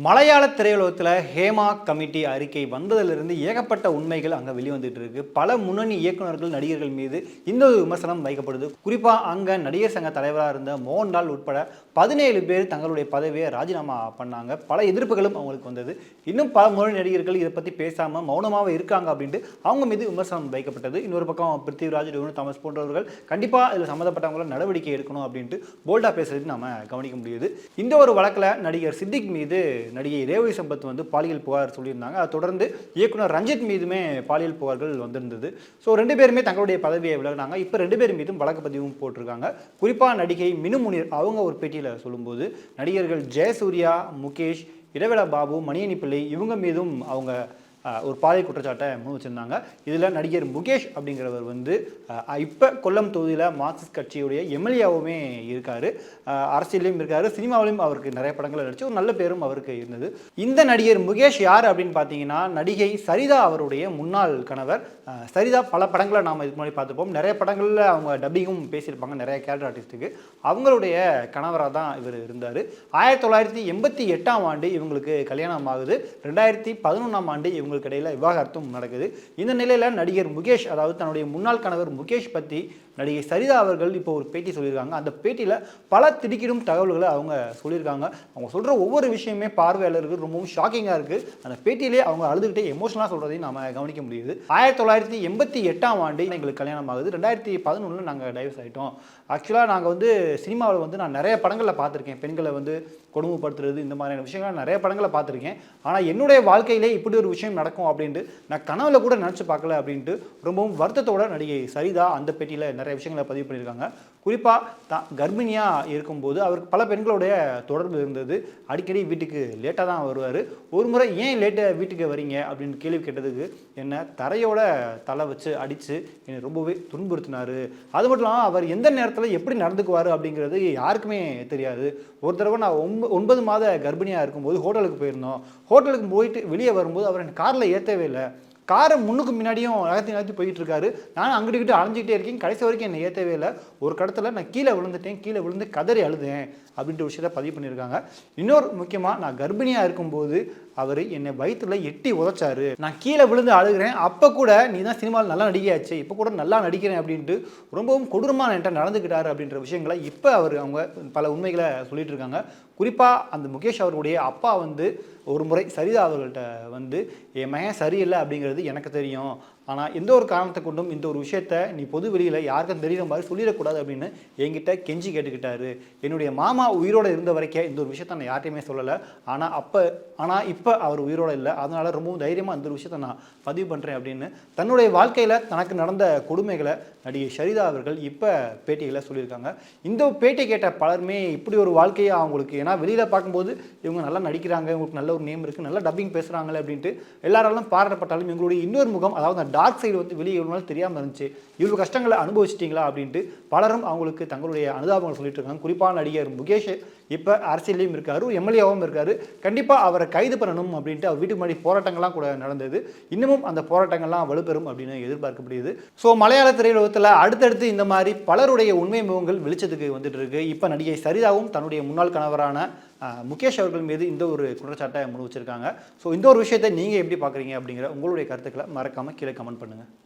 மலையாள திரையுலகத்தில் ஹேமா கமிட்டி அறிக்கை வந்ததிலிருந்து ஏகப்பட்ட உண்மைகள் அங்கே வெளிவந்துட்டு இருக்கு. பல முன்னணி இயக்குநர்கள் நடிகர்கள் மீது இந்த ஒரு விமர்சனம் வைக்கப்படுது. குறிப்பாக அங்கே நடிகர் சங்க தலைவராக இருந்த மோகன்லால் உட்பட 17 பேர் தங்களுடைய பதவியை ராஜினாமா பண்ணாங்க. பல எதிர்ப்புகளும் அவங்களுக்கு வந்தது. இன்னும் பல முன்னணி நடிகர்கள் இதை பற்றி பேசாமல் மௌனமாக இருக்காங்க அப்படின்ட்டு அவங்க மீது விமர்சனம் வைக்கப்பட்டது. இன்னொரு பக்கம் பிருத்திவிராஜ், தாமஸ் போன்றவர்கள் கண்டிப்பாக இதில் சம்மந்தப்பட்டவங்கள நடவடிக்கை எடுக்கணும் அப்படின்ட்டு போல்டாக பேசுறது நம்ம கவனிக்க முடியுது. இந்த ஒரு வழக்கில் நடிகர் சித்திக் மீது நடிகை ரேவதி சம்பத் பாலியல் புகார் சொல்லியிருந்தாங்க. அதை தொடர்ந்து இயக்குனர் ரஞ்சித் மீதுமே பாலியல் புகார்கள் வந்திருந்தது. ஸோ 2 பேருமே தங்களுடைய பதவியை விலகினாங்க. இப்போ 2 பேர் மீதும் வழக்கு பதிவும் போட்டிருக்காங்க. குறிப்பாக நடிகை மினு முனீர் அவங்க ஒரு பேட்டியில் சொல்லும்போது நடிகர்கள் ஜெயசூர்யா, முகேஷ், இடைவேளா பாபு, மணியனி பிள்ளை இவங்க மீதும் அவங்க ஒரு பாலியல் குற்றச்சாட்டை முன் வச்சிருந்தாங்க. இதில் நடிகர் முகேஷ் அப்படிங்கிறவர் இப்போ கொல்லம் தொகுதியில் மார்க்சிஸ்ட் கட்சியுடைய எம்எல்ஏவுமே இருக்கார். அரசியலையும் இருக்கார், சினிமாவிலையும் அவருக்கு நிறைய படங்கள் நடிச்சு ஒரு நல்ல பேரும் அவருக்கு இருந்தது. இந்த நடிகர் முகேஷ் யார் அப்படின்னு பார்த்தீங்கன்னா நடிகை சரிதா அவருடைய முன்னாள் கணவர். சரிதா பல படங்களை நாம் இதுக்கு முன்னாடி பார்த்துப்போம். நிறைய படங்களில் அவங்க டப்பிங்கும் பேசியிருப்பாங்க, நிறைய கேரக்டர் ஆர்டிஸ்ட்டுக்கு. அவங்களுடைய கணவராக தான் இவர் இருந்தார். 1988ஆம் ஆண்டு இவங்களுக்கு கல்யாணம் ஆகுது. 2011ஆம் ஆண்டு இவங்களுக்கு இடையில விவாகரத்தும் நடக்குது. இந்த நிலையில நடிகர் முகேஷ், அதாவது தன்னுடைய முன்னாள் கணவர் முகேஷ் பற்றி நடிகை சரிதா அவர்கள் இப்போ ஒரு பேட்டி சொல்லியிருக்காங்க. அந்த பேட்டியில் பல திடுக்கிடும் தகவல்களை அவங்க சொல்லியிருக்காங்க. அவங்க சொல்கிற ஒவ்வொரு விஷயமே பார்வையாளருக்கு ரொம்பவும் ஷாக்கிங்காக இருக்குது. அந்த பேட்டியிலே அவங்க அழுதுகிட்டே எமோஷனலாக சொல்கிறதையும் நம்ம கவனிக்க முடியுது. 1988ஆம் ஆண்டு எங்களுக்கு கல்யாணம் ஆகுது. 2011 நாங்கள் டைவர்ஸ் ஆகிட்டோம். ஆக்சுவலாக நாங்கள் சினிமாவில் நான் நிறைய படங்களில் பார்த்துருக்கேன். பெண்களை கொடுமைப்படுத்துறது, இந்த மாதிரியான விஷயங்கள் நிறைய படங்களை பார்த்துருக்கேன். ஆனால் என்னுடைய வாழ்க்கையிலே இப்படி ஒரு விஷயம் நடக்கும் அப்படின்ட்டு நான் கனவுல கூட நினச்சி பார்க்கல அப்படின்ட்டு ரொம்பவும் வருத்தத்தோட நடிகை சரிதா அந்த பேட்டியில் நிறைய விஷயங்களை பதிவு பண்ணியிருக்காங்க. குறிப்பாக கர்ப்பிணியாக இருக்கும்போது அவருக்கு பல பெண்களுடைய தொடர்பு இருந்தது. அடிக்கடி வீட்டுக்கு லேட்டாக தான் வருவார். ஒரு முறை ஏன் லேட்டாக வீட்டுக்கு வரீங்க அப்படின்னு கேள்வி கேட்டதுக்கு என்ன தரையோட தலை வச்சு அடித்து என்னை ரொம்பவே துன்புறுத்தினார். அது மட்டும் இல்லாமல் அவர் எந்த நேரத்தில் எப்படி நடந்துக்குவார் அப்படிங்கிறது யாருக்குமே தெரியாது. ஒரு தடவை நான் 9 மாத கர்ப்பிணியாக இருக்கும்போது ஹோட்டலுக்கு போயிருந்தோம். ஹோட்டலுக்கு போயிட்டு வெளியே வரும்போது அவர் என் காரில் ஏற்றவே இல்லை. காரை முன்னுக்கு முன்னாடியும் நகர்த்தி போயிட்டு இருக்காரு. நானும் அங்கிட்டு அலைஞ்சிக்கிட்டே இருக்கேன். கடைசி வரைக்கும் என்னை ஏற்றவே இல்லை. ஒரு கடத்தில் நான் கீழே விழுந்து கதறி அழுதேன் அப்படின்ற விஷயத்தை பதிவு பண்ணியிருக்காங்க. இன்னொரு முக்கியமாக, நான் கர்ப்பிணியாக இருக்கும்போது அவர் என்னை வயிற்றில் எட்டி உதைச்சாரு. நான் கீழே விழுந்து அழுகிறேன். அப்போ கூட நீ தான் சினிமாவில் நல்லா நடிகையாச்சு, இப்போ கூட நல்லா நடிக்கிறேன் அப்படின்ட்டு ரொம்பவும் கொடூரமாக என்கிட்ட நடந்துக்கிட்டாரு அப்படின்ற விஷயங்களை இப்போ அவங்க பல உண்மைகளை சொல்லிட்டு இருக்காங்க. குறிப்பாக அந்த முகேஷ் அவருடைய அப்பா ஒரு முறை சரிதா அவர்கள்ட்ட என் மகன் சரியில்லை அப்படிங்கிறது எனக்கு தெரியும், ஆனால் எந்த ஒரு காரணத்தை கொண்டும் இந்த ஒரு விஷயத்த நீ பொது வெளியில் யாருக்கும் தெரிகிற மாதிரி சொல்லிடக்கூடாது அப்படின்னு என்கிட்ட கெஞ்சி கேட்டுக்கிட்டாரு. என்னுடைய மாமா உயிரோடு இருந்த வரைக்கும் இந்த ஒரு விஷயத்த நான் யார்ட்டையுமே சொல்லலை. ஆனால் இப்போ அவர் உயிரோடு இல்லை. அதனால் ரொம்பவும் தைரியமாக இந்த ஒரு விஷயத்தை நான் பதிவு பண்ணுறேன் அப்படின்னு தன்னுடைய வாழ்க்கையில் தனக்கு நடந்த கொடுமைகளை நடிகை சரிதா அவர்கள் இப்போ பேட்டிகளை சொல்லியிருக்காங்க. இந்த பேட்டி கேட்ட பலருமே இப்படி ஒரு வாழ்க்கையை அவங்களுக்கு, ஏன்னா வெளியில் பார்க்கும்போது இவங்க நல்லா நடிக்கிறாங்க, இவங்களுக்கு நல்ல ஒரு நேம் இருக்குது, நல்லா டப்பிங் பேசுகிறாங்களே அப்படின்ட்டு எல்லாராலும் பாராட்டப்பட்டாலும் இவங்களுடைய இன்னொரு முகம், அதாவது அந்த டார்க் சைடு வெளியே எவ்வளோ நாள் தெரியாமல் இருந்துச்சு, இவ்வளோ கஷ்டங்களை அனுபவிச்சிட்டிங்களா அப்படின்ட்டு பலரும் அவங்களுக்கு தங்களுடைய அனுதாபங்கள் சொல்லிட்டு இருக்காங்க. குறிப்பாக நடிகர் முகேஷ் இப்போ அரசியலையும் இருக்காரு, எம்எல்ஏவும் இருக்காரு. கண்டிப்பாக அவரை கைது பண்ணணும் அப்படின்ட்டு அவர் வீட்டுக்கு முன்னாடி போராட்டங்கள்லாம் கூட நடந்தது. இன்னமும் அந்த போராட்டங்கள்லாம் வலுப்பெறும் அப்படின்னு எதிர்பார்க்கப்படுது. ஸோ மலையாள திரையுலகத்தில் அடுத்தடுத்து இந்த மாதிரி பலருடைய உண்மை முகங்கள் வெளிச்சத்துக்கு வந்துட்டு இருக்கு. இப்போ நடிகை சரிதாவும் தன்னுடைய முன்னாள் கணவரான முகேஷ் அவர்கள் மீது இந்த ஒரு குற்றச்சாட்டை முன் வச்சிருக்காங்க. ஸோ இந்த ஒரு விஷயத்தை நீங்கள் எப்படி பார்க்குறீங்க அப்படிங்கிற உங்களுடைய கருத்துக்களை மறக்காமல் கீழே கமெண்ட் பண்ணுங்கள்.